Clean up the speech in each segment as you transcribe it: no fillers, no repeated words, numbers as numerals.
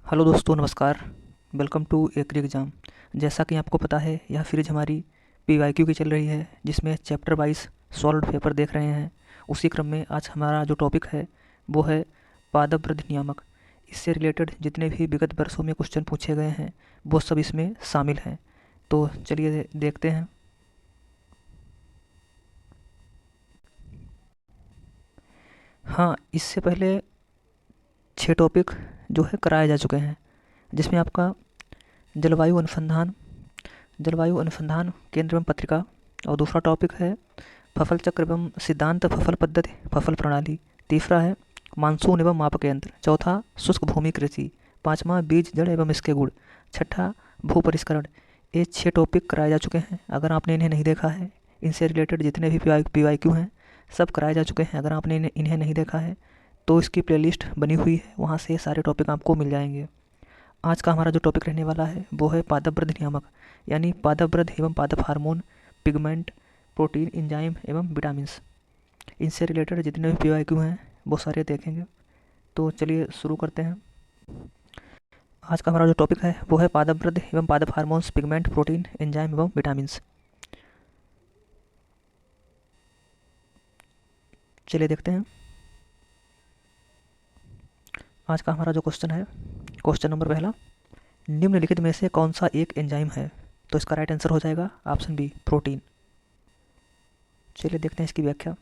Hello दोस्तों, नमस्कार। Welcome to agri exam. जैसा कि आपको पता है, यह सीरीज हमारी पीवाईक्यू की चल रही है, जिसमें चैप्टर वाइज सॉल्व्ड पेपर देख रहे हैं। उसी क्रम में आज हमारा जो टॉपिक है वो है पादप नियामक। इससे रिलेटेड जितने भी विगत वर्षों में क्वेश्चन पूछे गए हैं वो सब इसमें शामिल हैं। तो चलिए देखते हैं। हाँ, इससे पहले 6 टॉपिक जो है कराए जा चुके हैं, जिसमें आपका जलवायु अनुसंधान जलवायु अनुसंधान केंद्र एवं पत्रिका, और दूसरा टॉपिक है फसल चक्र एवं सिद्धांत फसल पद्धति फसल प्रणाली। तीसरा है मानसून एवं मापक यंत्र। चौथा शुष्क भूमि कृषि। पांचवा बीज जड़ एवं इसके गुण। छठा भू परिष्करण। ये 6 टॉपिक कराए जा चुके हैं। अगर आपने इन्हें नहीं देखा है, इनसे रिलेटेड जितने भी पीवाईक्यू हैं सब कराए जा चुके हैं। अगर आपने इन्हें नहीं देखा है तो इसकी प्लेलिस्ट बनी हुई है, वहाँ से सारे टॉपिक आपको मिल जाएंगे। आज का हमारा जो टॉपिक रहने वाला है वो है पादप नियामक, यानी पादप एवं पादप हार्मोन, पिगमेंट, प्रोटीन, एंजाइम एवं विटामिन्स। इनसे रिलेटेड जितने भी पीवाईक्यू हैं वो सारे देखेंगे। तो चलिए शुरू करते हैं। आज का हमारा जो टॉपिक है वो है पादप एवं पादप हार्मोन्स, पिगमेंट, प्रोटीन, एंजाइम एवं विटामिन्स। चलिए देखते हैं। आज का हमारा जो क्वेश्चन है, क्वेश्चन नंबर पहला, निम्नलिखित में से कौन सा एक एंजाइम है? तो इसका राइट आंसर हो जाएगा ऑप्शन बी, प्रोटीन। चलिए देखते हैं इसकी व्याख्या।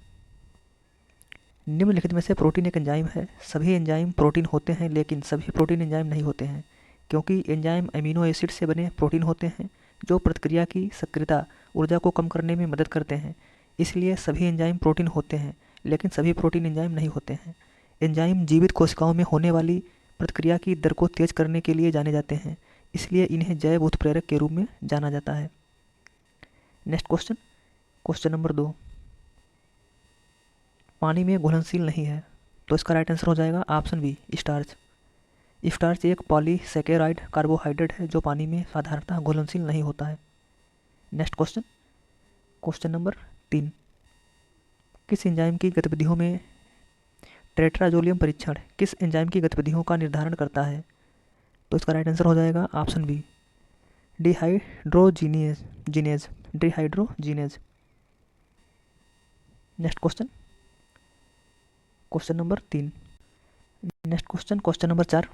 निम्नलिखित में से प्रोटीन एक एंजाइम है। सभी एंजाइम प्रोटीन होते हैं, लेकिन सभी प्रोटीन एंजाइम नहीं होते हैं, क्योंकि एंजाइम अमीनो एसिड से बने प्रोटीन होते हैं जो प्रतिक्रिया की सक्रियता ऊर्जा को कम करने में मदद करते हैं। इसलिए सभी एंजाइम प्रोटीन होते हैं, लेकिन सभी प्रोटीन एंजाइम नहीं होते हैं। एंजाइम जीवित कोशिकाओं में होने वाली प्रतिक्रिया की दर को तेज करने के लिए जाने जाते हैं, इसलिए इन्हें जैव उत्प्रेरक के रूप में जाना जाता है। नेक्स्ट क्वेश्चन, क्वेश्चन नंबर 2, पानी में घुलनशील नहीं है। तो इसका राइट आंसर हो जाएगा ऑप्शन बी, स्टार्च। स्टार्च एक पॉलीसेकेराइड कार्बोहाइड्रेट है जो पानी में साधारणतः घुलनशील नहीं होता है। नेक्स्ट क्वेश्चन, क्वेश्चन नंबर 3, किस एंजाइम की गतिविधियों में टेट्राजोलियम परीक्षण किस एंजाइम की गतिविधियों का निर्धारण करता है? तो इसका राइट आंसर हो जाएगा ऑप्शन बी, डिहाइड्रोजीनेज जीनेज dehydrogenase. Next question, question number 3। Next question, question number 4,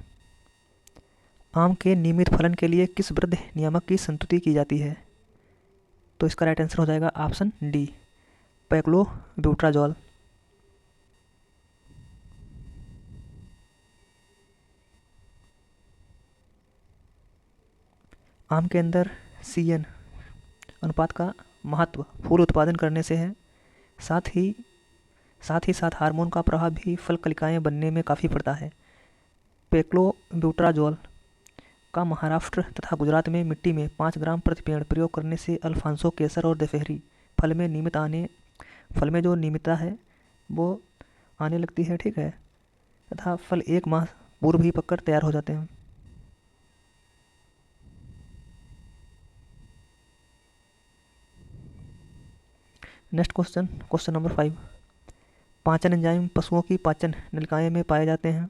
आम के नियमित फलन के लिए किस वृद्धि नियामक की संतुति की जाती है? तो इसका राइट आंसर हो जाएगा ऑप्शन डी, पैक्लोब्यूट्राजोल। आम के अंदर CN अनुपात का महत्व फूल उत्पादन करने से है। साथ ही साथ हार्मोन का प्रभाव भी फल कलिकाएं बनने में काफ़ी पड़ता है। पैक्लोब्यूट्राजोल का महाराष्ट्र तथा गुजरात में मिट्टी में 5 ग्राम प्रति पेड़ प्रयोग करने से अल्फांसो, केसर और दशहरी फल में जो नियमितता है वो आने लगती है, ठीक है, तथा फल 1 माह पूर्व ही पककर तैयार हो जाते हैं। नेक्स्ट क्वेश्चन, क्वेश्चन नंबर 5, पाचन एंजाइम पशुओं की पाचन नलिकाएं में पाए जाते हैं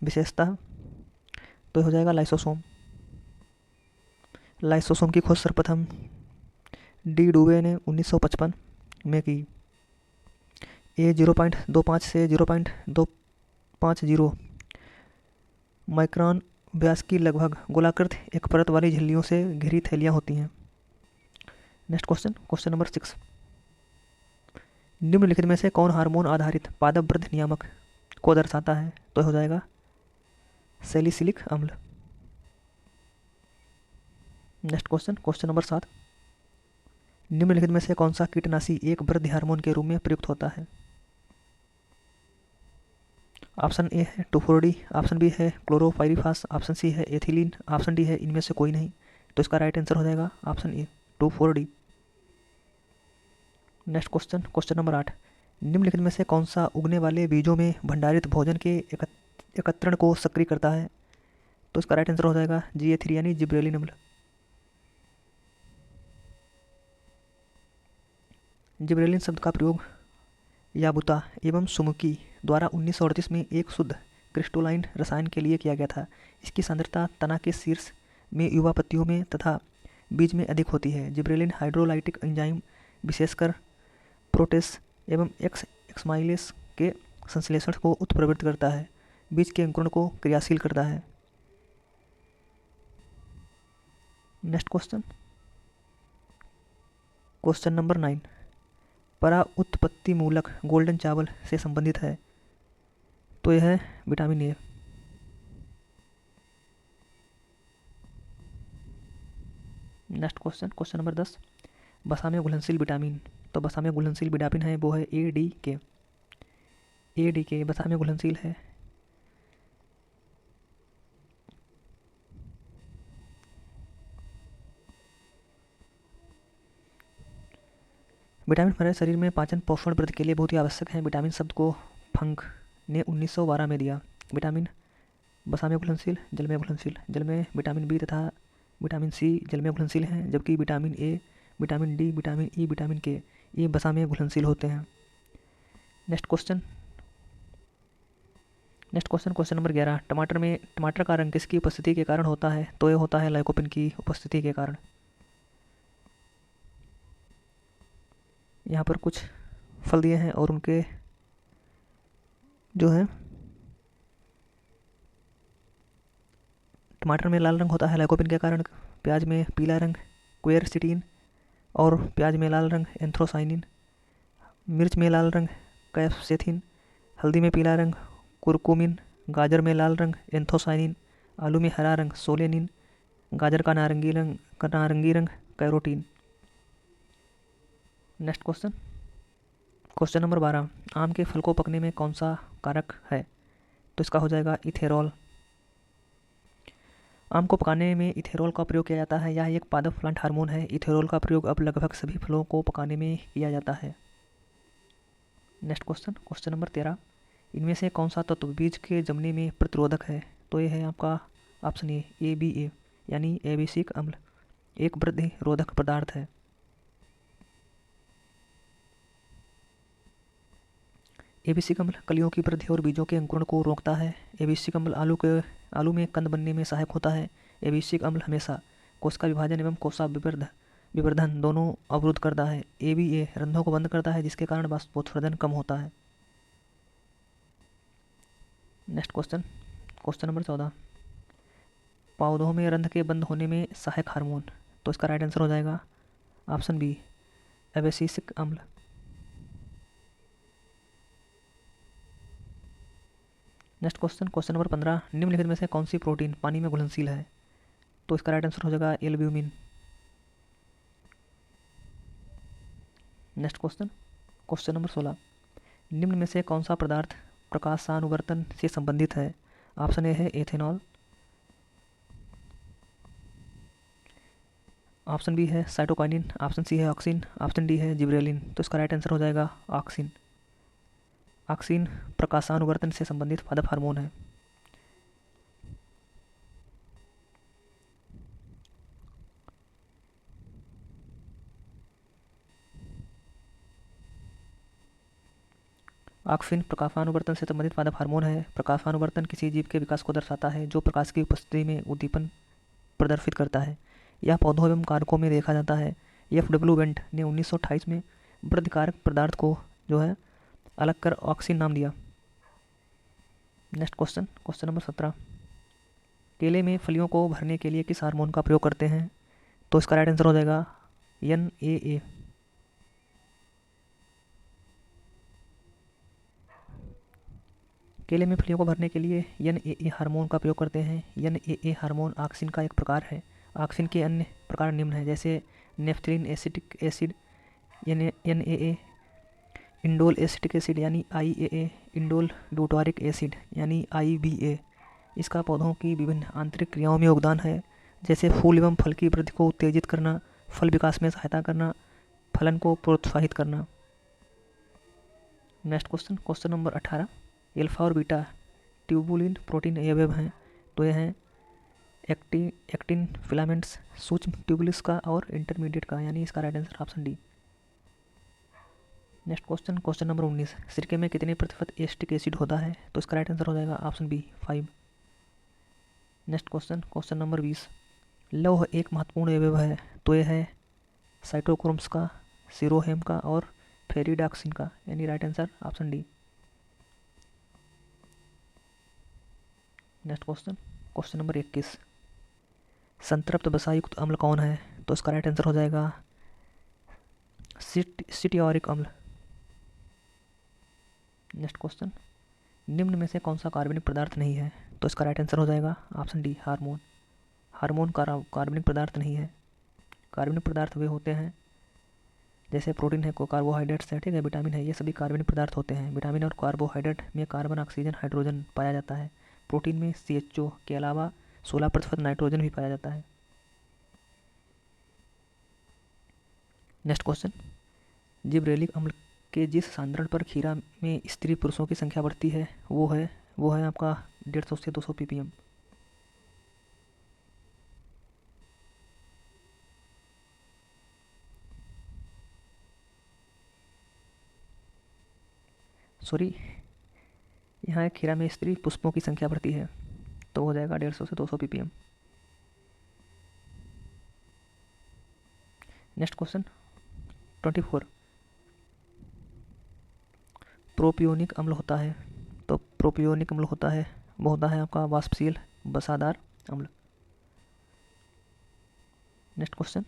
विशेषतः। तो हो जाएगा लाइसोसोम। लाइसोसोम की खोज सर्वप्रथम डी डुवे ने 1955 में की। ये 0.25 से 0.250 माइक्रोन व्यास की लगभग गोलाकृत एक परत वाली झिल्लियों से घिरी थैलियाँ होती हैं। नेक्स्ट क्वेश्चन, क्वेश्चन नंबर 6, निम्नलिखित में से कौन हार्मोन आधारित पादप वृद्धि नियामक को दर्शाता है? तो हो जाएगा सैलिसिलिक अम्ल। नेक्स्ट क्वेश्चन, क्वेश्चन नंबर 7, निम्नलिखित में से कौन सा कीटनाशी एक वृद्धि हार्मोन के रूप में प्रयुक्त होता है? ऑप्शन ए है 2,4-D, ऑप्शन बी है क्लोरोपाइरीफास, ऑप्शन सी है एथिलीन, ऑप्शन डी है इनमें से कोई नहीं। तो इसका राइट आंसर हो जाएगा option A, 2,4-D। Next question, question number 8, निम्नलिखित में से कौन सा उगने वाले बीजों में भंडारित भोजन के एकत्रण को सक्रिय करता है? तो इसका राइट आंसर हो जाएगा GA3 यानी जिब्रेलिन अम्ल। जिब्रेलिन शब्द का प्रयोग याबुता एवं सुमुकी द्वारा 1938 में एक शुद्ध क्रिस्टोलाइन रसायन के लिए किया गया था। इसकी सांद्रता तना के शीर्ष में, युवा पत्तियों में तथा बीज में अधिक होती है। जिब्रेलिन हाइड्रोलाइटिक एंजाइम विशेषकर प्रोटेस एवं एक्समाइलेस के संश्लेषण को उत्प्रेरित करता है, बीज के अंकुरण को क्रियाशील करता है। नेक्स्ट क्वेश्चन नंबर 9, परा उत्पत्ति मूलक गोल्डन चावल से संबंधित है, तो यह है vitamin A. Next question number 10, वसा में घुलनशील विटामिन, तो वसा में घुलनशील विटामिन है वो है ADK। ADK वसा में घुलनशील है। विटामिन हमारे शरीर में पाचन पोषण वृद्धि के लिए बहुत ही आवश्यक है। विटामिन शब्द को फंक ने 1912 में दिया। विटामिन वसा में घुलनशील, जल में घुलनशील। जल में विटामिन बी तथा विटामिन सी जल में घुलनशील हैं, जबकि vitamin A, vitamin D, vitamin E, vitamin के ये वसा में घुलनशील होते हैं। नेक्स्ट क्वेश्चन नंबर 11, टमाटर का रंग किसकी उपस्थिति के कारण होता है, तो ये होता है लाइकोपिन की उपस्थिति के कारण। यहाँ पर कुछ फल दिए हैं और उनके जो है टमाटर में लाल रंग होता है लाइकोपिन के कारण, प्याज में पीला रंग क्वेरसिटीन और प्याज में लाल रंग एंथ्रोसाइनिन, मिर्च में लाल रंग कैप्सेथिन, हल्दी में पीला रंग कुरकुमिन, गाजर में लाल रंग एंथोसाइनिन, आलू में हरा रंग सोलेनिन, गाजर का नारंगी रंग कैरोटीन। नेक्स्ट क्वेश्चन नंबर 12, आम के फल को पकने में कौन सा कारक है, तो इसका हो जाएगा इथेरॉल। आम को पकाने में इथेरॉल का प्रयोग किया जाता है। यह एक पादप प्लांट हार्मोन है। इथेरॉल का प्रयोग अब लगभग सभी फलों को पकाने में किया जाता है। नेक्स्ट क्वेश्चन नंबर 13, इनमें से कौन सा तत्व बीज के जमने में प्रतिरोधक है, तो ये है आपका ऑप्शन ए ABA यानी एबिसिक अम्ल, एक वृद्धि रोधक पदार्थ है। एबिसिक अम्ल कलियों की वृद्धि और बीजों के अंकुरण को रोकता है। एबिसिक अम्ल आलू में कंद बनने में सहायक होता है। एबिसिक अम्ल हमेशा कोशिका विभाजन एवं कोशिका विवर्धन दोनों अवरुद्ध करता है। ABA रंध्रों को बंद करता है, जिसके कारण वाष्पोत्सर्जन कम होता है। नेक्स्ट क्वेश्चन नंबर 14, पौधों में रंध्र के बंद होने में सहायक हार्मोन, तो इसका राइट आंसर हो जाएगा ऑप्शन बी एबेसिसिक अम्ल। नेक्स्ट क्वेश्चन नंबर 15, निम्नलिखित में से कौन सी प्रोटीन पानी में घुलनशील है, तो इसका राइट आंसर हो जाएगा एल्ब्यूमिन। नेक्स्ट क्वेश्चन नंबर 16, निम्न में से कौन सा पदार्थ प्रकाशानुवर्तन से संबंधित है, ऑप्शन ए है एथेनॉल, ऑप्शन बी है साइटोकाइनिन, ऑप्शन सी है ऑक्सिन, ऑप्शन डी है जिब्रेलिन, तो इसका राइट आंसर हो जाएगा ऑक्सिन। ऑक्सिन प्रकाशानुवर्तन से संबंधित पादप हार्मोन है। ऑक्सिन प्रकाशानुवर्तन से संबंधित पादप हार्मोन है। प्रकाशानुवर्तन किसी जीव के विकास को दर्शाता है जो प्रकाश की उपस्थिति में उद्दीपन प्रदर्शित करता है। यह पौधों एवं कारकों में देखा जाता है। FW वेंट ने 1928 में वृद्धिकारक पदार्थ को जो है अलग कर ऑक्सिन नाम दिया। नेक्स्ट क्वेश्चन नंबर 17, केले में फलियों को भरने के लिए किस हार्मोन का प्रयोग करते हैं, तो इसका राइट आंसर हो जाएगा NAA। केले में फलियों को भरने के लिए NAA हार्मोन का प्रयोग करते हैं। NAA हार्मोन ऑक्सिन का एक प्रकार है। ऑक्सिन के अन्य प्रकार निम्न हैं, जैसे naphthalene acetic acid NAA, indole acetic acid यानी IAA, इंडोल ब्यूटारिक एसिड यानी IBA। इसका पौधों की विभिन्न आंतरिक क्रियाओं में योगदान है, जैसे फूल एवं फल की वृद्धि को उत्तेजित करना, फल विकास में सहायता करना, फलन को प्रोत्साहित करना। नेक्स्ट क्वेश्चन नंबर 18, एल्फा और बीटा ट्यूबुलिन प्रोटीन अवयव हैं, तो यह हैं एक्टिन फिलामेंट्स, सूक्ष्म ट्यूबुलिस का और इंटरमीडिएट का, यानी इसका right answer option D. Next question, question number 19, सिरके में कितने प्रतिशत एसिटिक एसिड होता है? तो इसका राइट आंसर हो जाएगा option B 5। Next question, question number 20, लौह एक महत्वपूर्ण अवयव है, तो यह है साइटोक्रोम्स का, सीरोहेम का और फेरिडॉक्सिन का, यानी right answer option D. Next question, question number 21, संतृप्त वसायुक्त अम्ल कौन है? तो इसका राइट आंसर हो जाएगा सिटियोरिक अम्ल। नेक्स्ट क्वेश्चन, निम्न में से कौन सा कार्बनिक पदार्थ नहीं है? तो इसका राइट आंसर हो जाएगा ऑप्शन डी हार्मोन। हार्मोन कार्बनिक पदार्थ नहीं है। कार्बनिक पदार्थ वे होते हैं जैसे प्रोटीन है, को कार्बोहाइड्रेट्स है, ठीक है, विटामिन है, ये सभी कार्बनिक पदार्थ होते हैं। विटामिन और कार्बोहाइड्रेट में कार्बन, ऑक्सीजन, हाइड्रोजन पाया जाता है। प्रोटीन में CHO के अलावा 16% नाइट्रोजन भी पाया जाता है। नेक्स्ट क्वेश्चन, जिब्रेलिक अम्ल के जिस सांद्रण पर खीरा में स्त्री पुरुषों की संख्या बढ़ती है वो है आपका 150 से 200 ppm। सॉरी, यहाँ खीरा में स्त्री पुष्पों की संख्या बढ़ती है तो हो जाएगा 150 से 200 ppm। नेक्स्ट क्वेश्चन 24, प्रोपियोनिक अम्ल होता है, तो प्रोपियोनिक अम्ल होता है वो होता है आपका वाष्पशील वसादार अम्ल। नेक्स्ट क्वेश्चन,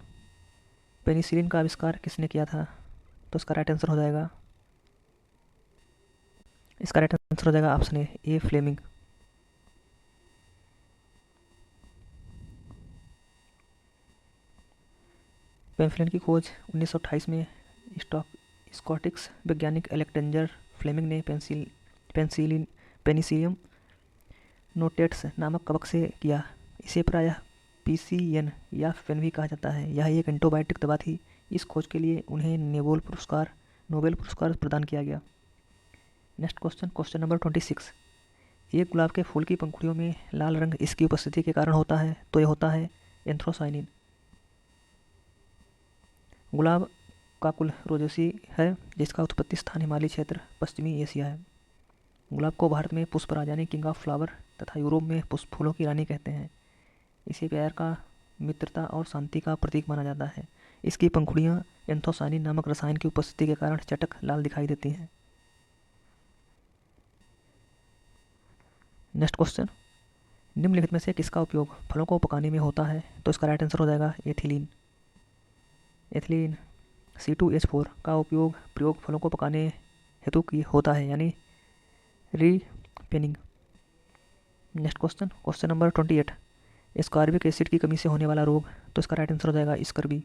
पेनिसिलिन का आविष्कार किसने किया था? तो इसका राइट आंसर हो जाएगा ऑप्शन ए फ्लेमिंग। पेनिसिलिन की खोज 1928 में स्कॉटिश वैज्ञानिक अलेक्जेंडर फ्लेमिंग ने पेनिसिलियम नोटेट्स नामक कवक से किया। इसे प्रायः PCN या फेन भी कहा जाता है। यह एक एंटीबायोटिक दवा थी। इस खोज के लिए उन्हें नोबेल पुरस्कार प्रदान किया गया। नेक्स्ट क्वेश्चन, क्वेश्चन नंबर 26, एक गुलाब के फूल की पंखुड़ियों में लाल रंग इसकी उपस्थिति के कारण होता है, तो यह होता है एंथ्रोसाइनिन। गुलाब का कुल रोजेसी है जिसका उत्पत्ति स्थान हिमालय क्षेत्र पश्चिमी एशिया है। गुलाब को भारत में पुष्पराज यानी किंग ऑफ फ्लावर तथा यूरोप में पुष्प फूलों की रानी कहते हैं। इसे प्यार का, मित्रता और शांति का प्रतीक माना जाता है। इसकी पंखुड़ियाँ एंथोसाइनिन नामक रसायन की उपस्थिति के कारण चटक लाल दिखाई देती हैं। नेक्स्ट क्वेश्चन, निम्नलिखित में से किसका उपयोग फलों को पकाने में होता है? तो इसका राइट आंसर हो जाएगा एथिलीन। C2H4 का प्रयोग फलों को पकाने हेतु की होता है, यानी ripening. Next question, question number 28, ascorbic acid की कमी से होने वाला रोग, तो इसका राइट आंसर हो जाएगा स्कर्वी।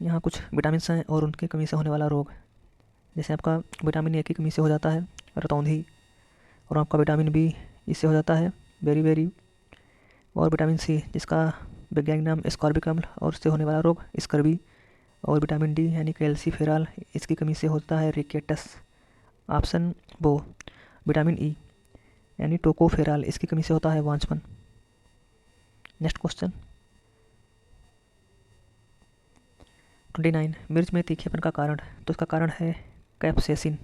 यहाँ कुछ विटामिन हैं और उनकी कमी से होने वाला रोग, जैसे आपका विटामिन A की कमी से हो जाता है रतौंधी, और आपका विटामिन B इससे हो जाता है बेरी, और विटामिन C जिसका वैज्ञानिक नाम एस्कॉर्बिक अम्ल, और इससे होने वाला रोग स्कर्वी, और विटामिन D यानी कैल्सीफेरॉल इसकी कमी से होता है रिकेटस। ऑप्शन वो विटामिन E यानी टोकोफेरॉल इसकी कमी से होता है वांछपन। नेक्स्ट क्वेश्चन 29, मिर्च में तीखेपन का कारण, तो इसका कारण है कैप्सेसिन।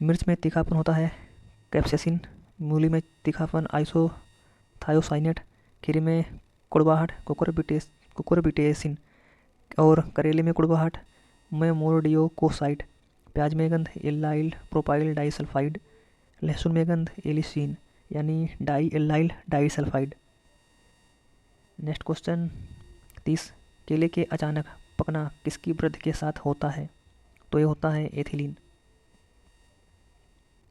मिर्च में तीखापन होता है कैप्सेसिन, मूली में तीखापन आइसोथायोसाइनेट, खीरे में कुड़वाहट कुकुरबिटेसिन, और करेले में कुड़वाहट मेमोर्डियोकोसाइट, प्याज में गंध एल्लाइल प्रोपाइल डाइसल्फाइड, लहसुन में गंध एलिसीन यानी डाई एल्लाइल डाइसल्फाइड। नेक्स्ट क्वेश्चन 30, केले के अचानक पकना किसकी वृद्धि के साथ होता है? तो ये होता है एथिलीन।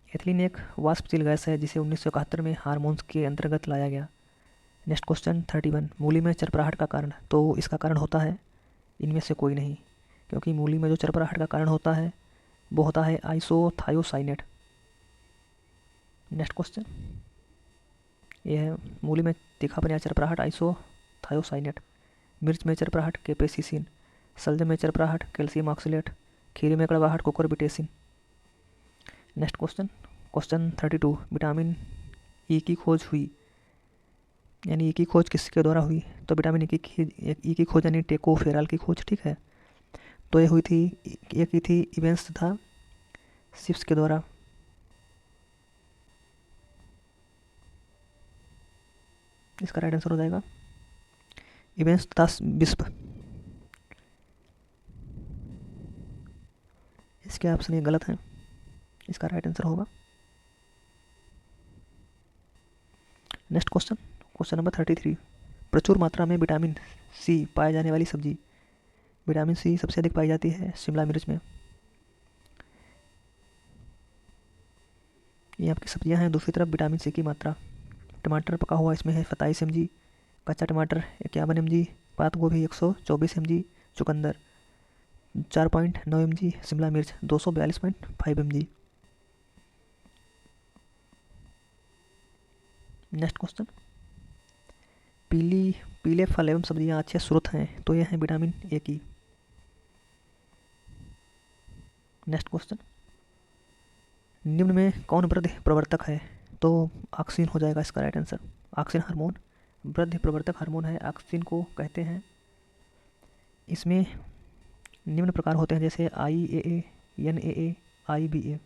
एथिलीन एक वाष्पशील गैस है जिसे 1971 में हार्मोन्स के अंतर्गत लाया गया। नेक्स्ट क्वेश्चन 31, मूली में चरपराहट का कारण, तो इसका कारण होता है इनमें से कोई नहीं, क्योंकि मूली में जो चरपराहट का कारण होता है वो होता है आइसोथायोसाइनेट। नेक्स्ट क्वेश्चन ये है मूली में तीखापन या चरपराहट आइसोथायोसाइनेट, मिर्च में चरपराहट कैप्सेसिन, सलजम में चरपराहट कैल्शियम ऑक्सलेट, खीरे में कड़वाहट कुकुरबिटेसिन। नेक्स्ट क्वेश्चन 32, विटामिन E की खोज हुई यानी ई की खोज किसके द्वारा हुई, तो विटामिन ई की खोज यानी टेकोफेराल की खोज, ठीक है। तो ये हुई थी, ये की थी इवेंस तथा सिप्स के द्वारा। इसका राइट आंसर हो जाएगा इवेंस तथा बिस्प। इसके ऑप्शन ये गलत है, इसका राइट आंसर होगा। Next question, question number 33। प्रचुर मात्रा में विटामिन सी पाए जाने वाली सब्जी। विटामिन सी सबसे अधिक पाई जाती है शिमला मिर्च में। ये आपकी सब्जियां हैं। दूसरी तरफ विटामिन सी की मात्रा, टमाटर पका हुआ इसमें है 27 mg, कच्चा टमाटर 51 mg, पात गोभी 124 mg, चुकंदर 4.9 mg, शिमला मिर्च 242.5 mg। नेक्स्ट क्वेश्चन, पीले फल एवं सब्जियां अच्छे स्रोत हैं, तो ये हैं विटामिन ए की। नेक्स्ट क्वेश्चन, निम्न में कौन वृद्धि प्रवर्तक है, तो ऑक्सीन हो जाएगा इसका राइट आंसर। ऑक्सीन हार्मोन वृद्धि प्रवर्तक हार्मोन है, ऑक्सीन को कहते हैं। इसमें निम्न प्रकार होते हैं जैसे IAA, NAA, IBA।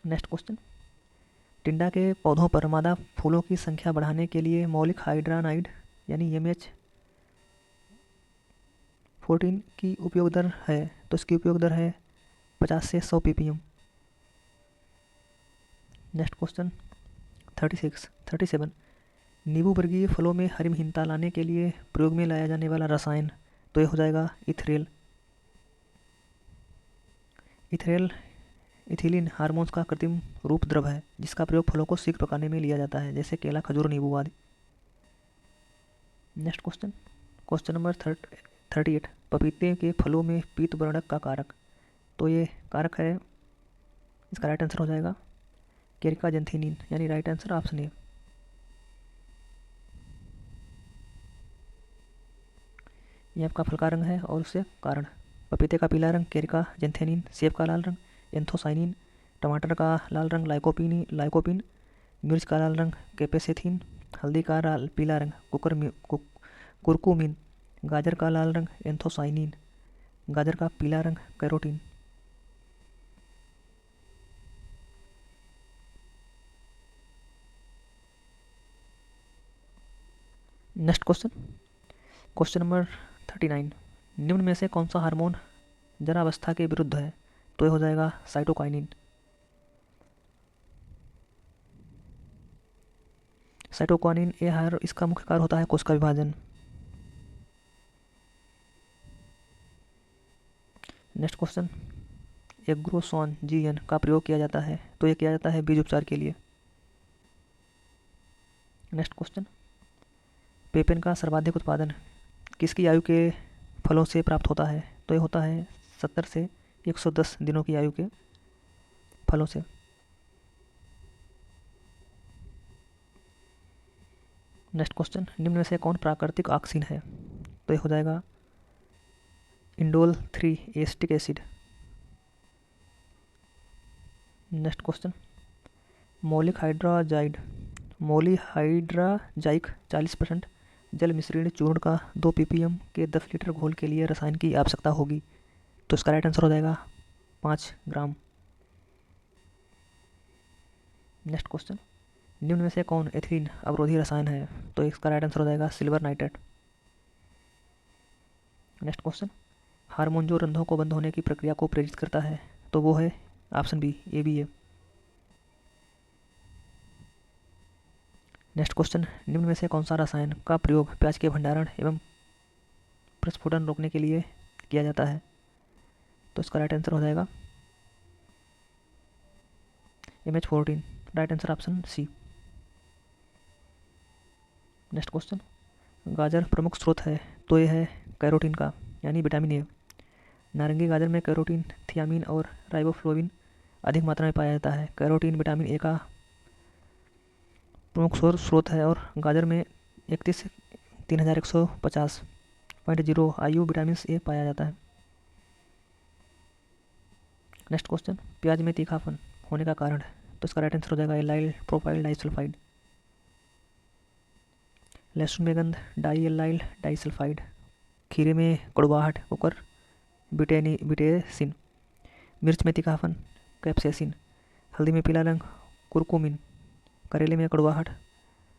Next question, टिंडा के पौधों पर मादा फूलों की संख्या बढ़ाने के लिए मौलिक हाइड्रानाइड यानी MH14 की उपयोग दर है, तो इसकी उपयोग दर है 50 से 100 ppm। Next question 37। नींबू वर्गीय फलों में हरिमहीनता लाने के लिए प्रयोग में लाया जाने वाला रसायन, तो ये हो जाएगा इथरेल। इथिलीन हार्मोन्स का कृत्रिम रूप द्रव है जिसका प्रयोग फलों को शीघ्र पकाने में लिया जाता है, जैसे केला, खजूर, नींबू आदि। Next question, question number 38। पपीते के फलों में पीत वर्णक का कारक, तो ये कारक है, इसका राइट आंसर हो जाएगा केरिका जेंथिनिन, यानी राइट आंसर ऑप्शन ए। ये आपका फल का रंग है और उससे कारण, पपीते का पीला रंग केरिका जेंथिनिन, सेब का लाल रंग एंथोसाइनिन, टमाटर का लाल रंग लाइकोपिन, मिर्च का लाल रंग कैपेसेथिन, हल्दी का पीला रंग कुरकुमिन, गाजर का लाल रंग एंथोसाइनिन, गाजर का पीला रंग carotene. Next question, question number 39। निम्न में से कौन सा हार्मोन जरावस्था के विरुद्ध है, तो ये हो जाएगा साइटोकाइनिन। साइटोकाइनिन इसका मुख्य कार्य होता है कोशिका विभाजन। नेक्स्ट क्वेश्चन, एग्रोसॉन GN का प्रयोग किया जाता है, तो ये किया जाता है बीज उपचार के लिए। नेक्स्ट क्वेश्चन, पेपेन का सर्वाधिक उत्पादन किसकी आयु के फलों से प्राप्त होता है, तो ये होता है 70 से 110 दिनों की आयु के फलों से। नेक्स्ट क्वेश्चन, निम्न में से कौन प्राकृतिक ऑक्सीन है, तो ये हो जाएगा indole 3 acetic acid. Next question, maleic hydrazide 40% जल मिश्रण चूर्ण का 2 ppm के 10 लीटर घोल के लिए रसायन की आवश्यकता होगी, तो इसका राइट आंसर हो जाएगा 5 ग्राम। नेक्स्ट क्वेश्चन, निम्न में से कौन एथिलीन अवरोधी रसायन है, तो इसका राइट आंसर हो जाएगा silver nitrate. Next question, hormone जो रंध्रों को बंद होने की प्रक्रिया को प्रेरित करता है, तो वो है option B ABA। Next question, निम्न में से कौन सा रसायन का प्रयोग प्याज के भंडारण एवं प्रस्फुटन रोकने के लिए किया जाता है, तो इसका राइट आंसर हो जाएगा MH14, right answer option C. Next question, गाजर प्रमुख स्रोत है, तो ये है कैरोटीन का यानी विटामिन ए। नारंगी गाजर में कैरोटीन, थियामिन और राइबोफ्लोविन अधिक मात्रा में पाया जाता है। कैरोटीन विटामिन ए का प्रमुख स्रोत है और गाजर में 31 से 3150.0 IU विटामिन ए पाया जाता है। नेक्स्ट क्वेश्चन, प्याज में तीखापन होने का कारण है, तो इसका राइट आंसर हो जाएगा एलाइल प्रोपाइल डाइसल्फाइड। लहसुन में गंध, डाइएलाइल डाइसल्फाइड। खीरे में कड़वाहट, कुकर, बिटेसिन। मिर्च में तीखापन, कैप्सेसिन। हल्दी में पीला रंग, कुरकुमिन। करेले में कड़वाहट,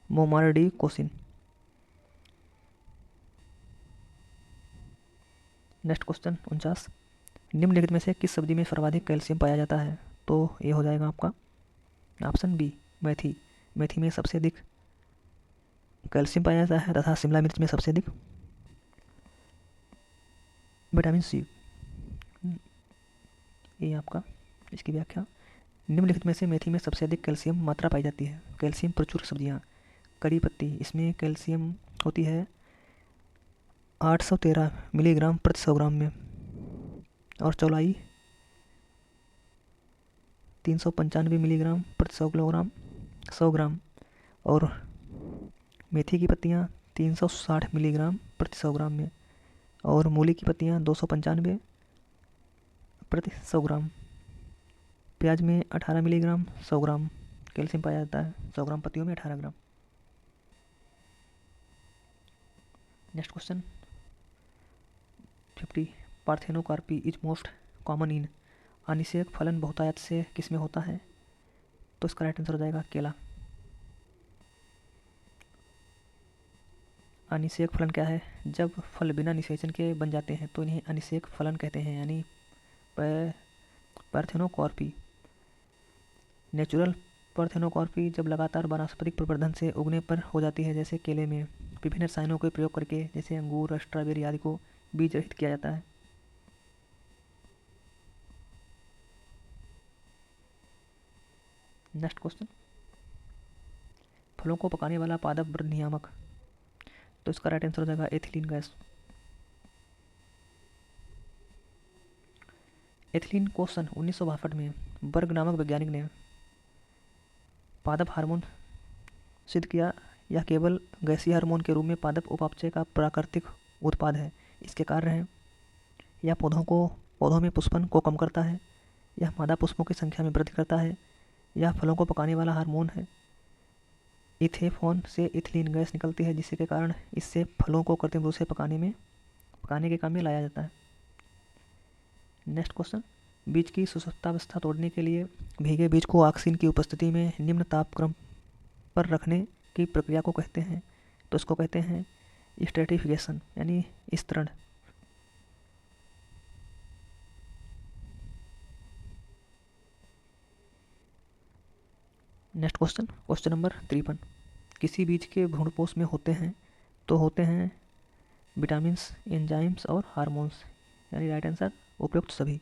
मोमारडिकोसिन। नेक्स्ट क्वेश्चन 49, निम्नलिखित में से किस सब्जी में सर्वाधिक कैल्शियम पाया जाता है? तो ये हो जाएगा आपका ऑप्शन बी, मेथी। मेथी में सबसे अधिक कैल्शियम पाया जाता है तथा शिमला मिर्च में सबसे अधिक विटामिन सी। ये आपका इसकी व्याख्या, निम्नलिखित में से मेथी में सबसे अधिक कैल्शियम मात्रा पाई जाती है। कैल्शियम प्रचुर सब्जियाँ, करी पत्ती, इसमें कैल्शियम होती है 813 मिलीग्राम प्रति 100 ग्राम में, और चौलाई 395 मिलीग्राम प्रति 100 ग्राम, और मेथी की पत्तियाँ 360 मिलीग्राम प्रति 100 ग्राम में, और मूली की पत्तियाँ 295 प्रति 100 ग्राम। प्याज में 18 मिलीग्राम 100 ग्राम कैल्शियम पाया जाता है, 100 ग्राम पत्तियों में 18 ग्राम। Next question 50, parthenocarpy is most common in. अनिषेक फलन बहुतायत से किस में होता है? तो इसका राइट आंसर हो जाएगा केला। अनिषेक फलन क्या है? जब फल बिना निषेचन के बन जाते हैं तो इन्हें अनिषेक फलन कहते हैं, यानी पार्थेनोकार्पी। नेचुरल पार्थेनोकार्पी जब लगातार वानस्पतिक प्रवर्धन से उगने पर हो जाती है, जैसे केले में विभिन्न रसायनों के प्रयोग करके, जैसे अंगूर, स्ट्रॉबेरी आदि को बीज रहित किया जाता है। नेक्स्ट क्वेश्चन, फलों को पकाने वाला पादप वृद्धि नियामक, तो इसका राइट आंसर हो जाएगा एथिलीन गैस। एथिलीन को सन 1962 में बर्ग नामक वैज्ञानिक ने पादप हार्मोन सिद्ध किया। यह केवल गैसीय हार्मोन के रूप में पादप उपापचय का प्राकृतिक उत्पाद है। इसके कार्य हैं, यह पौधों में पुष्पन को कम करता है, यह मादा पुष्पों की संख्या में वृद्धि करता है, यह फलों को पकाने वाला हार्मोन है। इथेफॉन से इथिलीन गैस निकलती है, जिसके कारण इससे फलों को कृत्रिम रूप से पकाने के काम में लाया जाता है। नेक्स्ट क्वेश्चन, बीज की सुसप्तावस्था तोड़ने के लिए भीगे बीज को ऑक्सीजन की उपस्थिति में निम्न तापक्रम पर रखने की प्रक्रिया को कहते हैं। तो इसको कहते हैं स्ट्रेटिफिकेशन, यानी स्तरण। नेक्स्ट क्वेश्चन, क्वेश्चन नंबर 53, किसी बीज के भ्रूणपोष में होते हैं विटामिन्स, एंजाइम्स और हार्मोन्स, यानी राइट आंसर उपयुक्त सभी।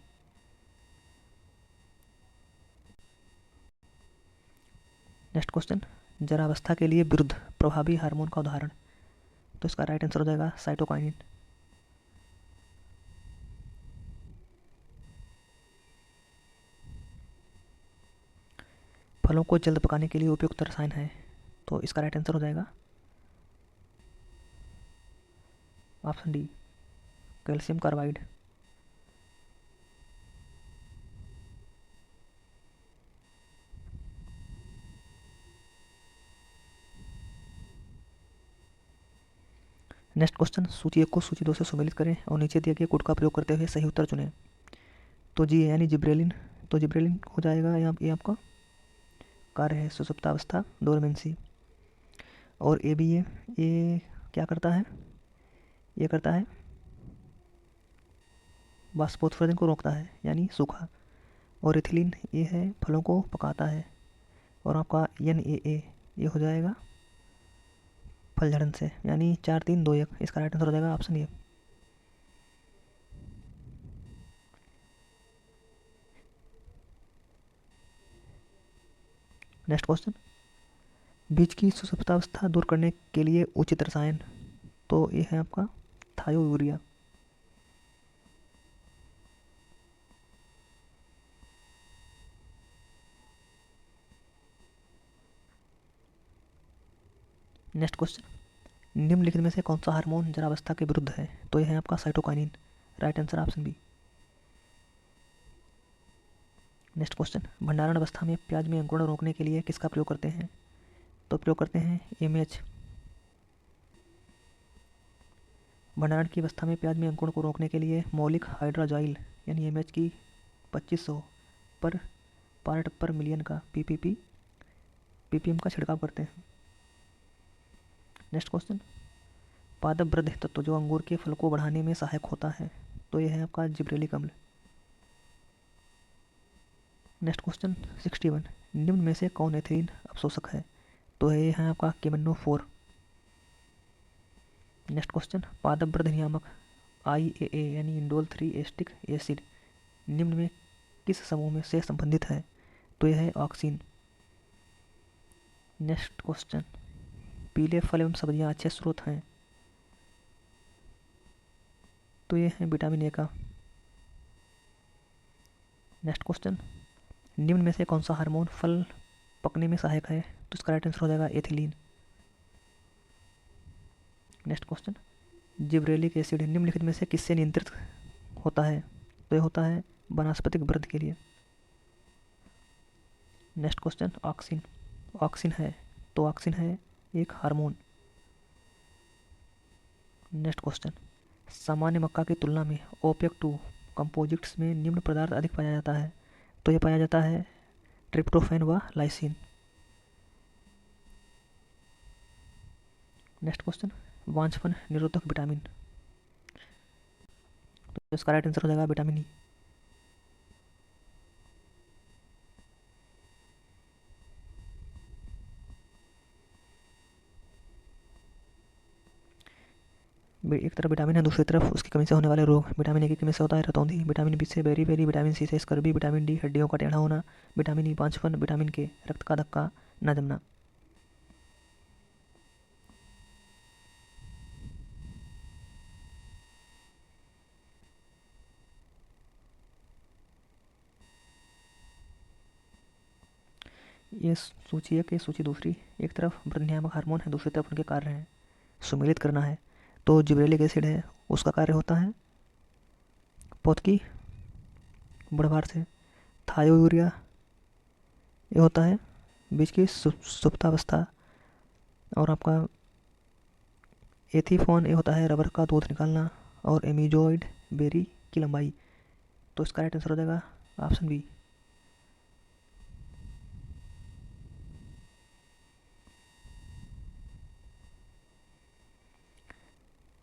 नेक्स्ट क्वेश्चन, जरावस्था के लिए विरुद्ध प्रभावी हार्मोन का उदाहरण, तो इसका राइट आंसर हो जाएगा साइटोकाइनिन। फलों को जल्द पकाने के लिए उपयुक्त रसायन है, तो इसका राइट आंसर हो जाएगा option D, calcium carbide. Next question, सूची 1 को सूची 2 से सम्मिलित करें और नीचे दिए गए कोड का प्रयोग करते हुए सही उत्तर चुनें। तो जी यानी जिब्रेलिन, तो जिब्रेलिन हो जाएगा यहाँ, ये आपका कार्य है सुसुप्तावस्था डोरमेंसी। और ए बी ये क्या करता है? ये करता है वाष्पोत्सर्जन को रोकता है, यानी सूखा। और इथिलीन ये है फलों को पकाता है। और आपका NAA ये हो जाएगा फल झड़न से, यानी 4 3 2 1, इसका राइट आंसर हो जाएगा ऑप्शन ए। नेक्स्ट क्वेश्चन, बीज की सुसप्तावस्था दूर करने के लिए उचित रसायन, तो ये है आपका थायोयूरिया। नेक्स्ट क्वेश्चन, निम्नलिखित में से कौन सा हार्मोन जरावस्था के विरुद्ध है? तो यह है आपका cytokinin, right answer option B. Next question, भंडारण अवस्था में प्याज में अंकुरण रोकने के लिए किसका प्रयोग करते हैं? तो प्रयोग करते हैं MH। भंडारण की अवस्था में प्याज में अंकुरण को रोकने के लिए मौलिक हाइड्राजाइल यानी एमएच की 2500 पर पार्ट पर मिलियन का पीपीएम का छिड़काव करते हैं। नेक्स्ट क्वेश्चन, पादप वृद्धि तत्व जो अंगूर के फल को बढ़ाने में सहायक होता है, तो यह है आपका जिब्रेलिक अम्ल। नेक्स्ट क्वेश्चन 61, निम्न में से कौन एथिलीन अवशोषक है, तो ये है आपका केमनो 4। नेक्स्ट क्वेश्चन, पादप वृद्धि नियामक IAA यानी इंडोल 3 एस्टिक एसिड निम्न में किस समूह में से संबंधित है, तो यह है ऑक्सीन। नेक्स्ट क्वेश्चन, पीले फल एवं सब्जियां अच्छे स्रोत हैं, तो ये है विटामिन ए का। नेक्स्ट क्वेश्चन, निम्न में से कौन सा हार्मोन फल पकने में सहायक है, तो इसका राइट आंसर हो जाएगा ethylene. Next question, gibberellic acid निम्नलिखित में से किससे नियंत्रित होता है, तो ये होता है वनस्पतिक वृद्धि के लिए। नेक्स्ट क्वेश्चन, ऑक्सिन है, तो ऑक्सिन है एक हार्मोन। नेक्स्ट क्वेश्चन, सामान्य मक्का की तुलना में OPEC2 कंपोजिट्स में निम्न पदार्थ अधिक पाया जाता है, तो यह पाया जाता है ट्रिप्टोफैन व लाइसिन। नेक्स्ट क्वेश्चन, वांछपन निरोधक विटामिन, तो इसका राइट आंसर हो जाएगा विटामिन ई। एक तरफ विटामिन है, दूसरी तरफ उसकी कमी से होने वाले रोग। विटामिन ए की कमी से होता है रतौंधी, विटामिन बी से बेरी, विटामिन सी से स्कर्वी, विटामिन डी हड्डियों का टेढ़ा होना, विटामिन ई पांचपन, विटामिन के रक्त का धक्का न जमना। ये सूची एक, ये सूची दूसरी। एक तरफ वृद्धि नियामक हार्मोन है, दूसरी तरफ उनके कार्य हैं सुमेलित करना है। तो जिब्रेलिक एसिड है, उसका कार्य होता है पौध की बढ़वार से। थायोयूरिया ये होता है बीज की सुप्तावस्था। और आपका एथीफोन ये होता है रबर का दूध निकालना। और एमिजोइड बेरी की लंबाई, तो इसका राइट आंसर हो जाएगा ऑप्शन बी।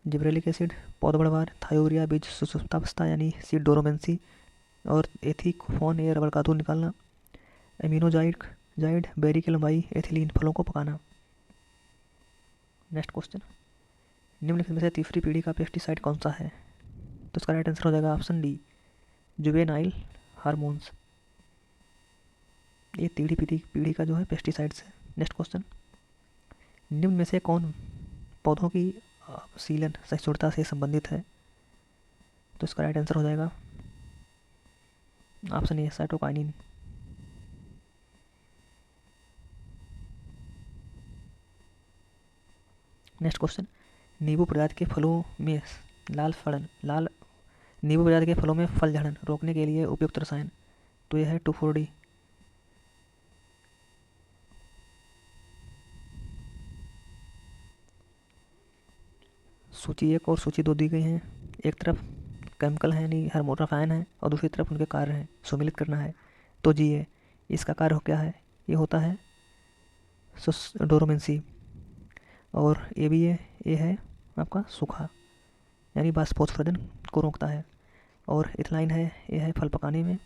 जिब्रेलिक एसिड पौध बढ़वार, थायोरिया बीज सुसुप्तावस्था यानी सीड डोरोमेंसी, और एथीफोन ये रबर का दूध निकालना, एमिनोजाइड बेरी की लंबाई, एथिलीन फलों को पकाना। नेक्स्ट क्वेश्चन, निम्नलिखित में से तीसरी पीढ़ी का पेस्टिसाइड कौन सा है, तो इसका राइट आंसर हो जाएगा ऑप्शन डी जुवेनाइल हार्मोन्स। ये तीसरी पीढ़ी का जो है पेस्टिसाइड्स है। नेक्स्ट क्वेश्चन, निम्न में से कौन पौधों की सीलन सहिष्णुता से संबंधित है, तो इसका राइट आंसर हो जाएगा option A cytokinin. Next question, नींबू प्रजाति के फलों में नींबू प्रजाति के फलों में फल झड़न रोकने के लिए उपयुक्त रसायन, तो यह है 2,4-D। सूची एक और सूची 2 दी गई हैं। एक तरफ केमिकल है यानी हार्मोन रसायन है, और दूसरी तरफ उनके कार्य हैं सुमेलित करना है। तो जी है, इसका कार्य क्या है, ये होता है डोरोमेंसी। और ये भी है, ये है आपका सूखा यानी बाष्पोत्सर्जन को रोकता है। और इथलाइन है, ये है फल पकाने में।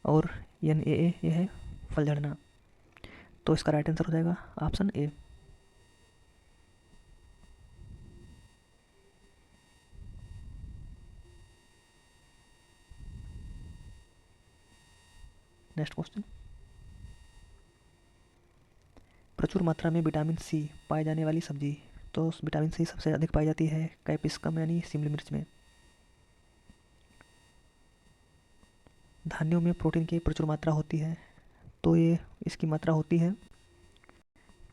और NAA ये है फल झड़ना। तो इसका राइट आंसर हो जाएगा ऑप्शन ए। नेक्स्ट क्वेश्चन, प्रचुर मात्रा में विटामिन सी पाए जाने वाली सब्जी, तो विटामिन सी सबसे अधिक पाई जाती है कैप्सिकम यानी शिमला मिर्च में। धान्यों में प्रोटीन की प्रचुर मात्रा होती है, तो ये इसकी मात्रा होती है,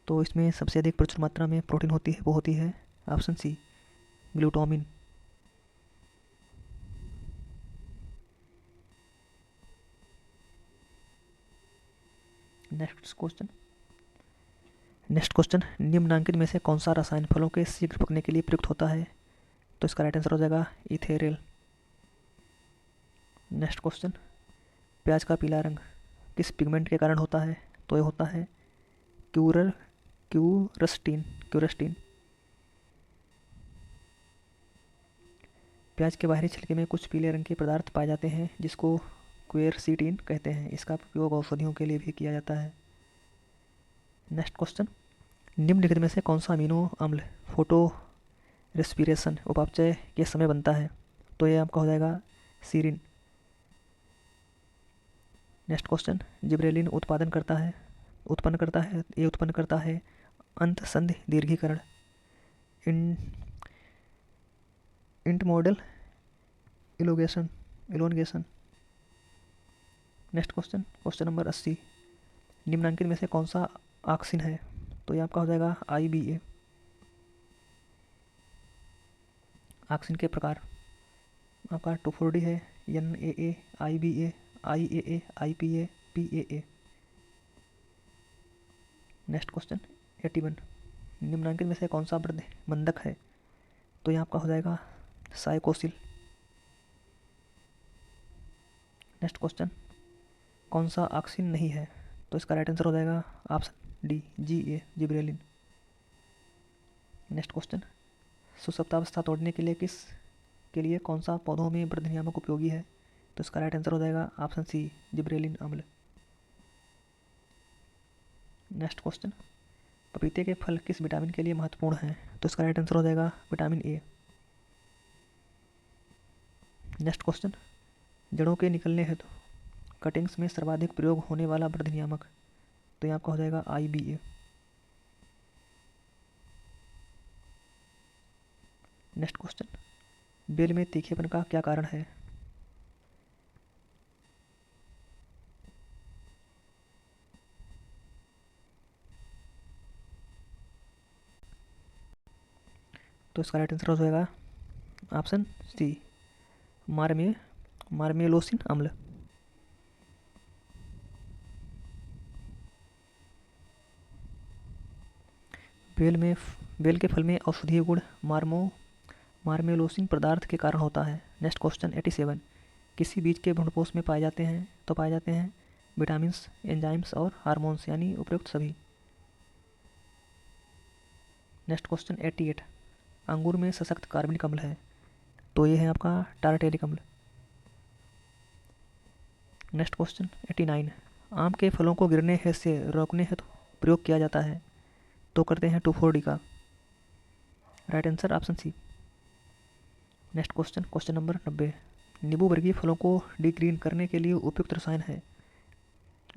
तो इसमें सबसे अधिक प्रचुर मात्रा में प्रोटीन होती है, वो होती है option C glutamine. Next question, निम्नांकित में से कौन सा रसायन फलों के शीघ्र पकने के लिए प्रयुक्त होता है, तो इसका राइट आंसर हो जाएगा इथेरिल। नेक्स्ट क्वेश्चन, प्याज का पीला रंग किस पिगमेंट के कारण होता है? तो ये होता है क्यूरस्टीन। प्याज के बाहरी छिलके में कुछ पीले रंग के पदार्थ पाए जाते हैं जिसको क्वेरसीटीन कहते हैं। इसका उपयोग औषधियों के लिए भी किया जाता है। नेक्स्ट क्वेश्चन, निम्नलिखित में से कौन सा अमीनो अम्ल फोटो रेस्पिरेशन उपापचय के समय बनता है? तो ये आपका हो जाएगा सीरिन। नेक्स्ट क्वेश्चन, जिब्रेलिन उत्पन्न करता है अंतःसंधि दीर्घीकरण, internodal elongation. Next question, question number 80, निम्नांकित में से कौन सा ऑक्सिन है? तो ये आपका हो जाएगा IBA। ऑक्सिन के प्रकार आपका 2,4-D है, NAA, IBA, IAA, IPA, PAA। Next question 81, निम्नांकित में से कौन सा मंदक है? तो ये आपका हो जाएगा साइकोसिल। नेक्स्ट क्वेश्चन, कौन सा ऑक्सिन नहीं है? तो इसका राइट आंसर हो जाएगा option D GA, gibberellin. Next question, सुसप्तावस्था तोड़ने के लिए कौन सा पौधों में वृद्धि नियामक उपयोगी है? तो इसका राइट आंसर हो जाएगा ऑप्शन C, जिब्रेलिन अम्ल। नेक्स्ट क्वेश्चन, पपीते के फल किस विटामिन के लिए महत्वपूर्ण हैं? तो इसका राइट आंसर हो जाएगा विटामिन A। नेक्स्ट क्वेश्चन, जड़ों के निकलने हेतु कटिंग्स में सर्वाधिक प्रयोग होने वाला वृद्धि नियामक? तो ये आपका हो जाएगा IBA। नेक्स्ट क्वेश्चन, बेल में तीखेपन का क्या कारण है? तो इसका राइट आंसर हो जाएगा ऑप्शन C, मार्मेलोसिन अम्ल। बेल के फल में औषधीय गुण मार्मेलोसिन पदार्थ के कारण होता है। नेक्स्ट क्वेश्चन 87, किसी बीज के भ्रूणपोष में पाए जाते हैं विटामिन्स, एंजाइम्स और हार्मोन्स, यानी उपयुक्त सभी। नेक्स्ट क्वेश्चन 88, अंगूर में सशक्त कार्बनिक अम्ल है? तो ये है आपका टारटेरिक अम्ल। नेक्स्ट क्वेश्चन 89, आम के फलों को गिरने से रोकने हेतु प्रयोग किया जाता है? तो करते हैं 2,4-D का। Right answer option C। Next question, question number 90, नींबू वर्गीय फलों को डिग्रीन करने के लिए उपयुक्त रसायन है?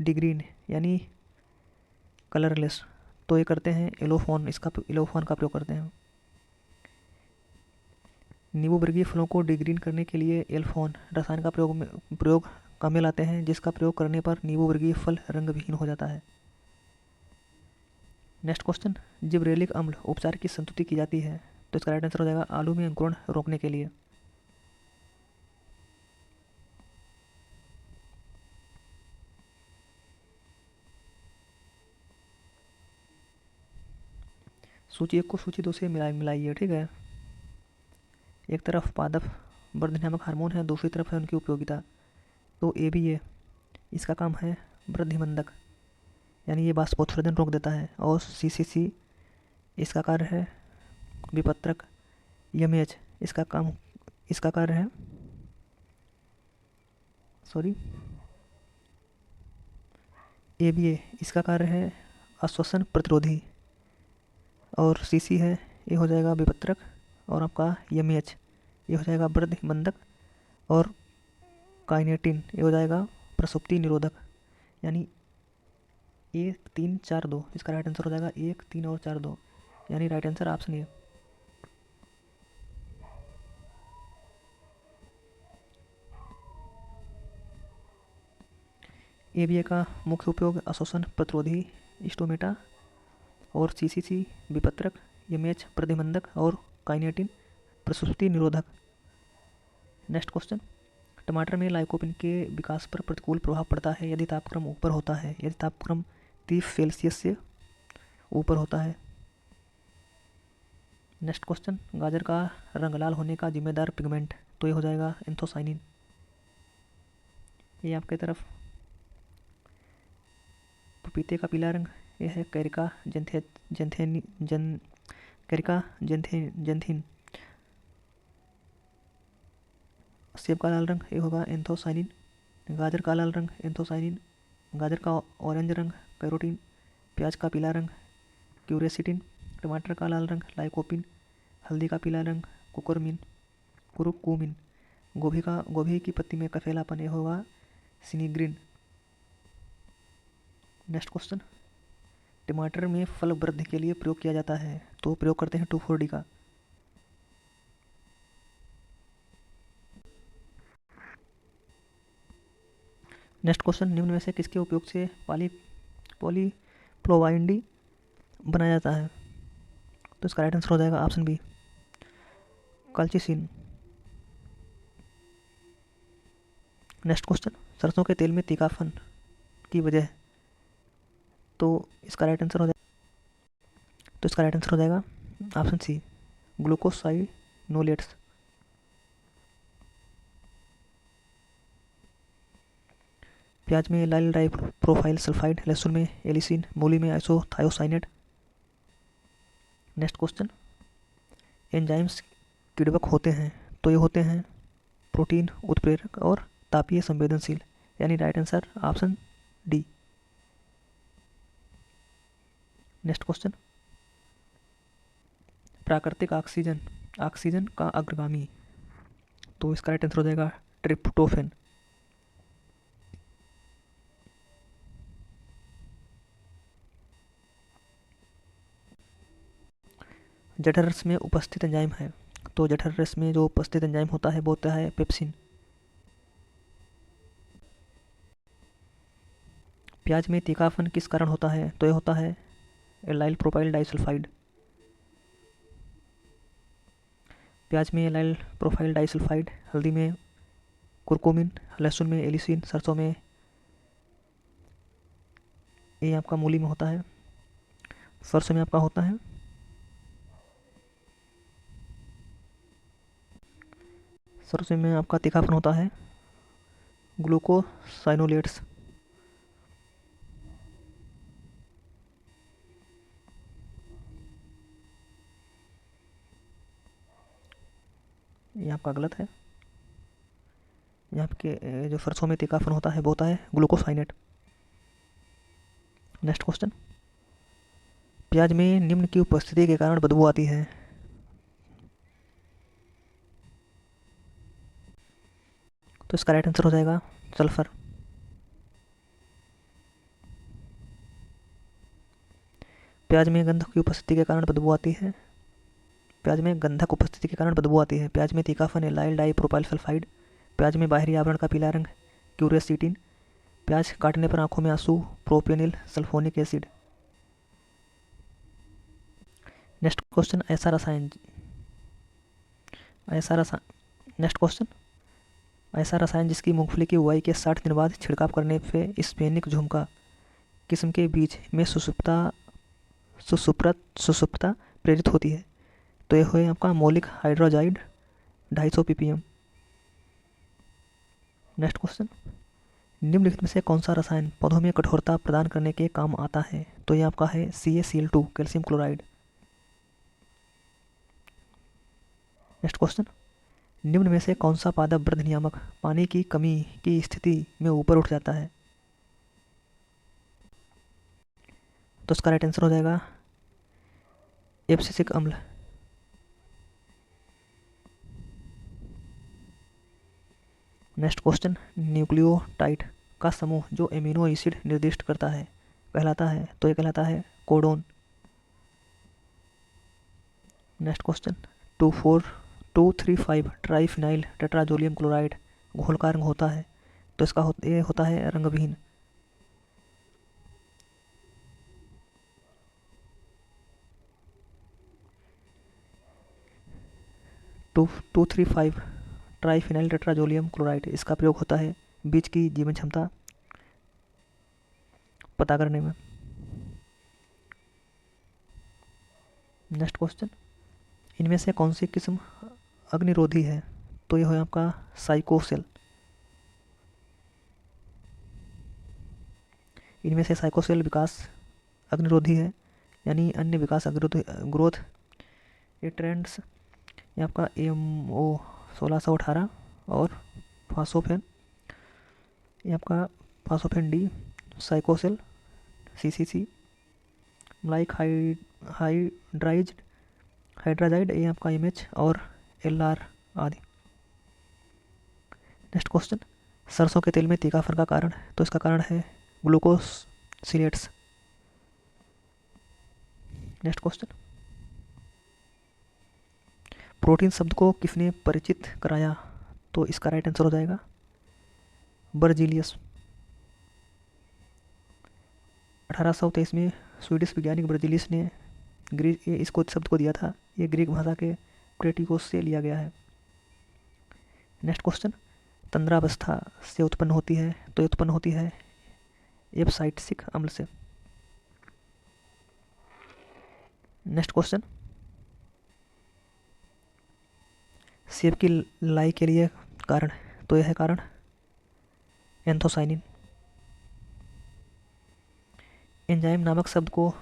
डिग्रीन यानी कलरलेस। तो ये करते हैं एलोफोन का प्रयोग करते हैं। नींबू वर्गीय फलों को डिग्रीन करने के लिए एल्फोन रसायन का प्रयोग काम में लाते हैं, जिसका प्रयोग करने पर नींबू वर्गीय फल रंग विहीन हो जाता है। नेक्स्ट क्वेश्चन, जिब्रेलिक अम्ल उपचार की संस्तुति की जाती है? तो इसका राइट आंसर हो जाएगा आलू में अंकुरण रोकने के लिए। सूची 1 को सूची 2 से मिलाइए, ठीक है। एक तरफ पादप वृद्धि नियामक हार्मोन है, दूसरी तरफ है उनकी उपयोगिता। तो ABA इसका काम है वृद्धि मंदक, यानी ये वाष्पोत्सर्जन रोक देता है। और CCC इसका कार्य है विपत्रक। MH इसका कार्य है ABA इसका कार्य है आश्वासन प्रतिरोधी। और CC है, ये हो जाएगा विपत्रक। और आपका MH ये हो जाएगा वृद्धि मंदक। और काइनेटिन ये हो जाएगा प्रसुप्ति निरोधक। यानी 1, 3, 4, 2 इसका राइट आंसर हो जाएगा 1, 3 और 4, 2, यानी right answer option A। ABA का मुख्य उपयोग अशोषण प्रतिरोधी स्टोमेटा। और CCC विपत्रक, MH प्रतिबंधक और काइनेटिन प्रसुप्ति निरोधक। नेक्स्ट क्वेश्चन, टमाटर में लाइकोपिन के विकास पर प्रतिकूल प्रभाव पड़ता है यदि तापक्रम ऊपर होता है? यदि तापक्रम 30 सेल्सियस से ऊपर होता है। नेक्स्ट क्वेश्चन, गाजर का रंग लाल होने का जिम्मेदार पिगमेंट, तो ये हो जाएगा एंथोसाइनिन। ये आपके तरफ पपीते का पीला रंग, ये है कैरिका जेंथे जेंथेनी जन कैरिका जेंथिन। सेब का लाल रंग, ये होगा एंथोसाइनिन। गाजर का लाल रंग एंथोसाइनिन। गाजर का ऑरेंज रंग कैरोटीन। प्याज का पीला रंग क्यूरेसिटिन। टमाटर का लाल रंग लाइकोपिन। हल्दी का पीला रंग कुरुकुमिन। गोभी की पत्ती में कफेलापन, ये होगा सिनीग्रीन। नेक्स्ट क्वेश्चन, टमाटर में फल वृद्धि के लिए प्रयोग किया जाता है, तो प्रयोग करते हैं 2,4-D का। नेक्स्ट क्वेश्चन, निम्न में से किसके उपयोग से पॉलीफ्लोवाइड बनाया जाता है, तो इसका राइट आंसर हो जाएगा ऑप्शन बी, कल्चिसिन। नेक्स्ट क्वेश्चन, सरसों के तेल में तीखापन की वजह, तो इसका राइट आंसर हो जाएगा ऑप्शन सी, ग्लूकोसाइनोलेट्स। प्याज में लाइल डाई प्रोफाइल सल्फाइड, लहसुन में एलिसिन, मूली में आइसोथायोसाइनेट। नेक्स्ट क्वेश्चन, एंजाइम्स किण्वक होते हैं, तो ये होते हैं प्रोटीन उत्प्रेरक और तापीय संवेदनशील, यानी right answer option D. Next question, प्राकृतिक ऑक्सीजन का अग्रगामी, तो इसका राइट आंसर हो जाएगा ट्रिप्टोफैन। जठर रस में उपस्थित एंजाइम है, तो जठर रस में जो उपस्थित एंजाइम होता है वो होता है पेप्सिन। प्याज में तीखापन किस कारण होता है, तो ये होता है एलाइल प्रोपाइल डाइसल्फाइड। प्याज में एलाइल प्रोपाइल डाइसल्फाइड, हल्दी में कुरकुमिन, लहसुन में एलिसिन, सरसों में, ये आपका मूली में होता है, सरसों में आपका होता है सरसों में आपका तीखापन होता है ग्लूकोसाइनोलेट्स। ये आपका गलत है, यहाँ के जो सरसों में तीखापन होता है वो होता है ग्लूकोसाइनेट। नेक्स्ट क्वेश्चन, प्याज में निम्न की उपस्थिति के कारण बदबू आती है, तो इसका राइट आंसर हो जाएगा सल्फर। प्याज में गंधक की उपस्थिति के कारण बदबू आती है, प्याज में गंधक उपस्थिति के कारण बदबू आती है। प्याज में तीखापन एलाइल डाई प्रोपाइल सल्फाइड। प्याज में बाहरी आवरण का पीला रंग क्यूरेसिटिन। प्याज काटने पर आंखों में आंसू प्रोपेनिल सल्फोनिक एसिड। नेक्स्ट क्वेश्चन, ऐसा रसायन जिसकी मूंगफली की बुआई के 60 दिन बाद छिड़काव करने पे स्पेनिक झुमका किस्म के बीज में सुषुप्तता प्रेरित होती है, तो यह है आपका मौलिक हाइड्रोजाइड 250 ppm। नेक्स्ट क्वेश्चन, निम्नलिखित में से कौन सा रसायन पौधों में कठोरता प्रदान करने के काम आता है, तो यह आपका है CaCl2 calcium chloride. Next question, निम्न में से कौन सा पादप वृद्धि नियामक पानी की कमी की स्थिति में ऊपर उठ जाता है, तो इसका राइट आंसर हो जाएगा एब्सिसिक अम्ल। नेक्स्ट क्वेश्चन, न्यूक्लियोटाइड का समूह जो एमिनो एसिड निर्दिष्ट करता है कहलाता है, तो ये कहलाता है codon. Next question, 2,4,2,3,5 triphenyl tetrazolium chloride घोल का रंग होता है, तो इसका ये होता है रंगविहीन। 2,2,3,5 ट्राइफिनाइल टेट्राजोलियम क्लोराइड, इसका प्रयोग होता है बीज की जीवन क्षमता पता करने में। नेक्स्ट क्वेश्चन, इनमें से कौन सी किस्म अग्निरोधी है? तो ये है आपका साइकोसेल। इनमें से साइकोसेल विकास अग्निरोधी है, यानी अन्य विकास अग्निरोधी ग्रोथ ये ट्रेंड्स ये आपका AMO 1618 और फासोफेन ये आपका फासोफेन डी, साइकोसेल CCC, लाइक हाइड्राजाइड ये आपका MH और LR आदि। नेक्स्ट क्वेश्चन, सरसों के तेल में तीखापन का कारण? तो इसका कारण है ग्लूकोसिलेट्स। नेक्स्ट क्वेश्चन, प्रोटीन शब्द को किसने परिचित कराया? तो इसका राइट आंसर हो जाएगा बर्जीलियस। 1823 में स्वीडिश वैज्ञानिक बर्जीलियस ने इसको शब्द को दिया था। ये ग्रीक भाषा के प्लेटिकोस से लिया गया है। नेक्स्ट क्वेश्चन, तंद्रावस्था से उत्पन्न होती है? तो ये उत्पन्न होती है एब्साइटिक अम्ल से। नेक्स्ट क्वेश्चन, सेब की लाई के लिए कारण? तो यह है कारण एंथोसाइनिन। एंजाइम नामक शब्द को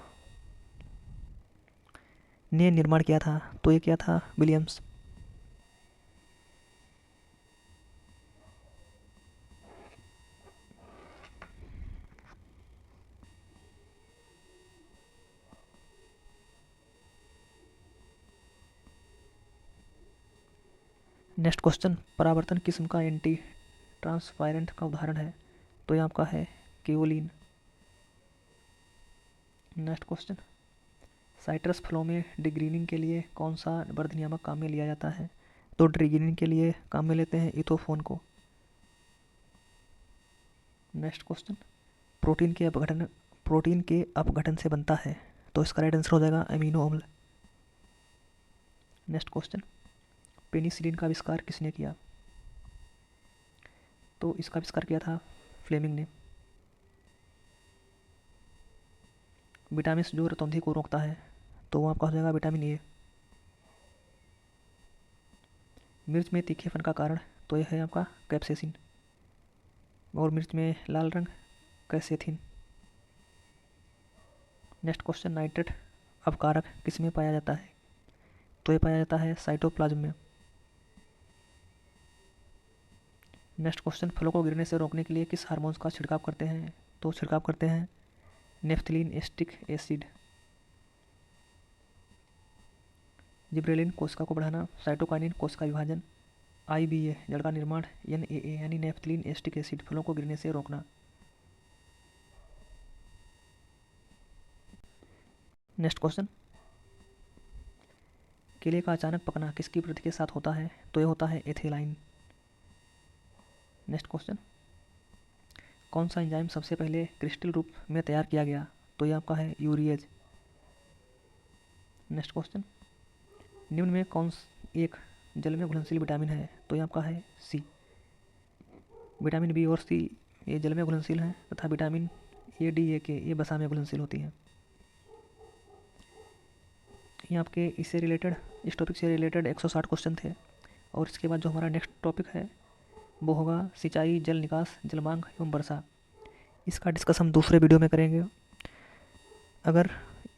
ने निर्माण किया था? तो ये किया था विलियम्स। नेक्स्ट क्वेश्चन, परावर्तन किस्म का एंटी ट्रांसपायरेंट का उदाहरण है? तो ये आपका है केओलिन। नेक्स्ट क्वेश्चन, साइट्रस फलों में डिग्रीनिंग के लिए कौन सा वर्ध नियामक काम में लिया जाता है? तो डिग्रीनिंग के लिए काम में लेते हैं इथोफोन को। नेक्स्ट क्वेश्चन, प्रोटीन के अपघटन से बनता है? तो इसका राइट आंसर हो जाएगा अमीनो अम्ल। नेक्स्ट क्वेश्चन, पेनिसिलिन का आविष्कार किसने किया? तो इसका आविष्कार किया था फ्लेमिंग ने। विटामिन जो रतौंधी को रोकता है? तो वो आपका हो जाएगा विटामिन ए। मिर्च में तीखेपन का कारण? तो यह है आपका कैप्सेसिन। और मिर्च में लाल रंग कैसेथिन। नेक्स्ट क्वेश्चन, नाइट्रेट अपकारक किस में पाया जाता है? तो ये पाया जाता है साइटोप्लाज्म में। नेक्स्ट क्वेश्चन, फलों को गिरने से रोकने के लिए किस हार्मोन्स का छिड़काव करते हैं? तो छिड़काव करते हैं नेफ्थलीन एस्टिक एसिड। जिब्रेलिन कोशिका को बढ़ाना, साइटोकाइनिन कोशिका विभाजन, IBA जड़ का निर्माण, NAA यानी नेफ्थलीन एस्टिक एसिड फलों को गिरने से रोकना। नेक्स्ट क्वेश्चन, केले का अचानक पकना किसकी वृद्धि के साथ होता है? तो ये होता है एथिलाइन। नेक्स्ट क्वेश्चन, कौन सा एंजाइम सबसे पहले क्रिस्टल रूप में तैयार किया गया? तो ये आपका है यूरिएज। नेक्स्ट क्वेश्चन, निम्न में कौन एक जल में घुलनशील विटामिन है? तो ये आपका है C। विटामिन B और C ये जल में घुलनशील हैं तथा विटामिन A, D, A के ये वसा में घुलनशील होती हैं। ये आपके इस टॉपिक से रिलेटेड 160 क्वेश्चन थे। और इसके बाद जो हमारा नेक्स्ट टॉपिक है वो होगा सिंचाई, जल निकास, जलमांग एवं वर्षा। इसका डिस्कस हम दूसरे वीडियो में करेंगे। अगर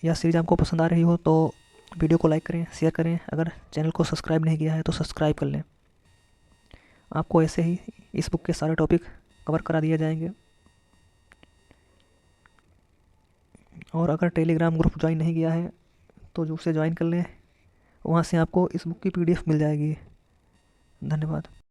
यह सीरीज आपको पसंद आ रही हो तो वीडियो को लाइक करें, शेयर करें। अगर चैनल को सब्सक्राइब नहीं किया है तो सब्सक्राइब कर लें। आपको ऐसे ही इस बुक के सारे टॉपिक कवर करा दिए जाएंगे। और अगर टेलीग्राम ग्रुप ज्वाइन नहीं किया है तो उसे ज्वाइन कर लें, वहाँ से आपको इस बुक की PDF मिल जाएगी। धन्यवाद।